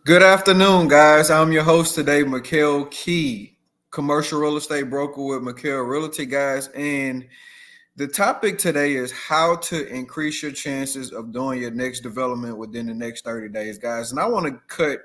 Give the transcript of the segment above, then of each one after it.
Good afternoon, guys. I'm your host today, Mikhail Key, commercial real estate broker with Mikhail Realty, guys. And the topic today is how to increase your chances of doing your next development within the next 30 days, guys. And I want to cut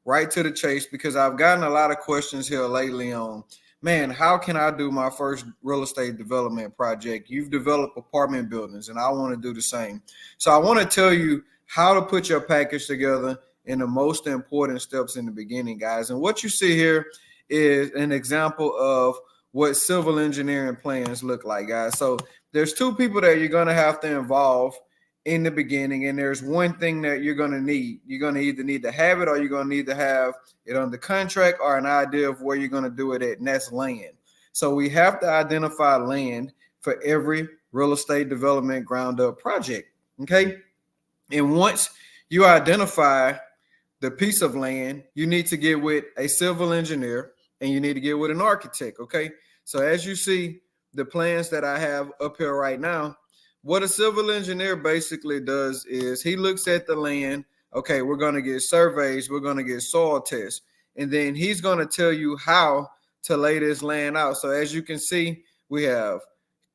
right to the chase because I've gotten a lot of questions here lately on, man, how can I do my first real estate development project? You've developed apartment buildings, and I want to do the same. So I want to tell you how to put your package together in the most important steps in the beginning, guys. And what you see here is an example of what civil engineering plans look like, guys. So there's two people that you're going to have to involve in the beginning, and there's one thing that you're going to need. You're going to either need to have it or you're going to need to have it under contract or an idea of where you're going to do it at, and that's land. So we have to identify land for every real estate development ground up project. Okay. And once you identify the piece of land, you need to get with a civil engineer and you need to get with an architect. Okay. So as you see the plans that I have up here right now, what a civil engineer basically does is he looks at the land. Okay, we're going to get surveys, we're going to get soil tests, and then he's going to tell you how to lay this land out. So as you can see, we have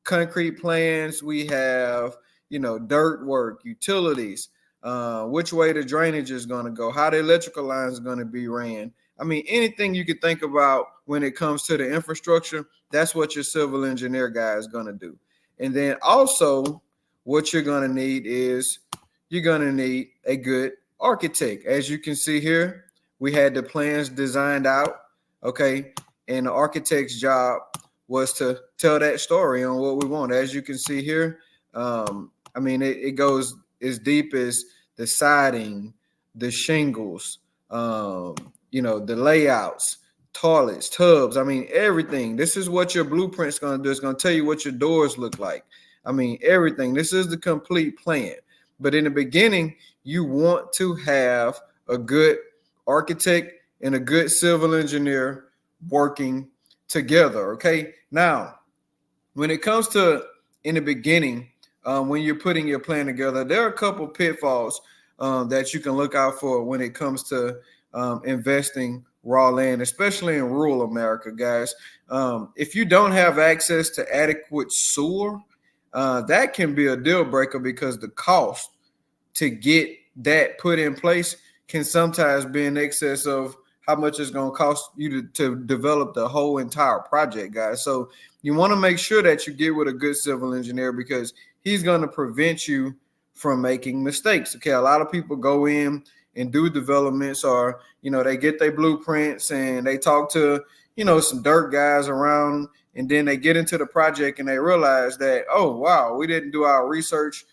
concrete plans, we have, dirt work, utilities, which way the drainage is going to go, how the electrical lines are going to be ran. I mean, anything you could think about when it comes to the infrastructure, that's what your civil engineer guy is going to do. And then also, what you're going to need is you're going to need a good architect. As you can see here, we had the plans designed out, okay? And the architect's job was to tell that story on what we want. As you can see here, it goes as deep as the siding, the shingles, the layouts, toilets, tubs. I mean, everything. This is what your blueprint's going to do. It's going to tell you what your doors look like. I mean, everything. This is the complete plan. But in the beginning, you want to have a good architect and a good civil engineer working together. Okay. Now, when it comes to in the beginning, when you're putting your plan together, there are a couple pitfalls that you can look out for when it comes to investing raw land, especially in rural America, guys. If you don't have access to adequate sewer, that can be a deal breaker because the cost to get that put in place can sometimes be in excess of how much it's going to cost you to develop the whole entire project, guys. So you want to make sure that you get with a good civil engineer because he's going to prevent you from making mistakes. Okay, a lot of people go in and do developments or, they get their blueprints and they talk to, some dirt guys around, and then they get into the project and they realize that, oh, wow, we didn't do our research.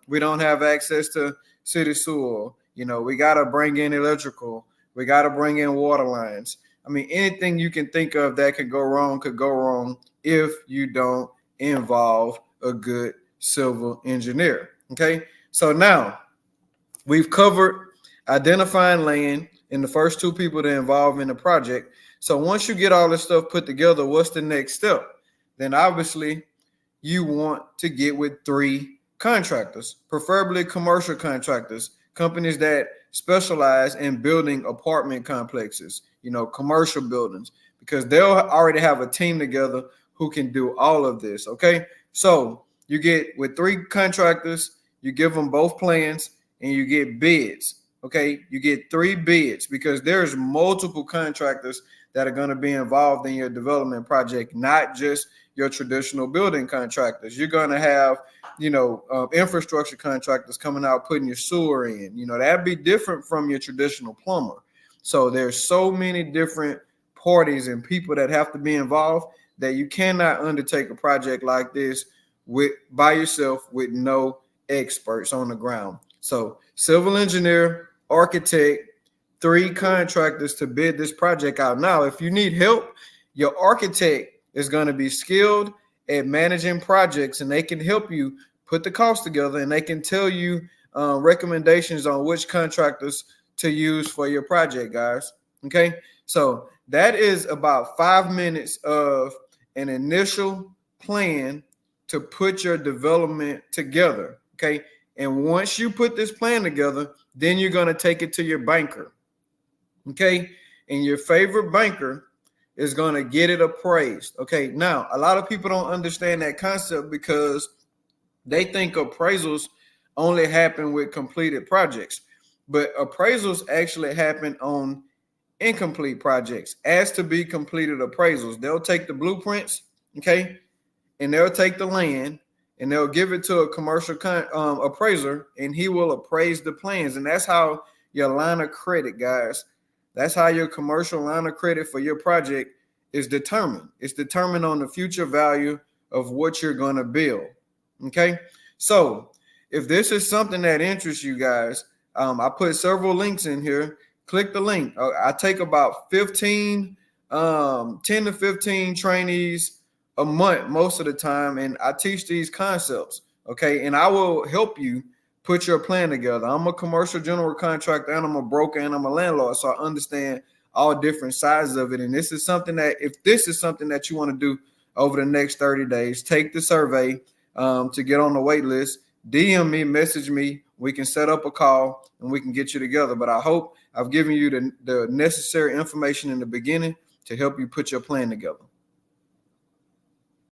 We don't have access to city sewer. We got to bring in electrical. We got to bring in water lines. I mean, anything you can think of that could go wrong if you don't involve a good civil engineer. Okay. So now we've covered identifying land and the first two people to involve in the project. So once you get all this stuff put together, what's the next step? Then obviously you want to get with three contractors, preferably commercial contractors, companies that specialize in building apartment complexes, commercial buildings, because they'll already have a team together who can do all of this. Okay. So you get with three contractors, you give them both plans and you get bids. Okay. You get three bids because there's multiple contractors that are going to be involved in your development project, not just your traditional building contractors. You're going to have, infrastructure contractors coming out, putting your sewer in, that'd be different from your traditional plumber. So there's so many different parties and people that have to be involved that you cannot undertake a project like this by yourself with no experts on the ground. So civil engineer, architect, three contractors to bid this project out. Now, if you need help, your architect is going to be skilled at managing projects, and they can help you put the cost together, and they can tell you recommendations on which contractors to use for your project, guys. Okay, so that is about 5 minutes of an initial plan to put your development together. Okay, and once you put this plan together, then you're going to take it to your banker. Okay. And your favorite banker is going to get it appraised. Okay. Now, a lot of people don't understand that concept because they think appraisals only happen with completed projects, but appraisals actually happen on incomplete projects as to be completed appraisals. They'll take the blueprints, okay, and they'll take the land and they'll give it to a commercial appraiser, and he will appraise the plans. And that's how your line of credit, guys, that's how your commercial line of credit for your project is determined. It's determined on the future value of what you're going to build. Okay. So if this is something that interests you guys, I put several links in here. Click the link. I take about 10 to 15 trainees a month most of the time, and I teach these concepts. Okay. And I will help you put your plan together. I'm a commercial general contractor, and I'm a broker, and I'm a landlord. So I understand all different sides of it. And this is something that, if this is something that you want to do over the next 30 days, take the survey to get on the wait list. DM me, message me. We can set up a call and we can get you together. But I hope I've given you the necessary information in the beginning to help you put your plan together.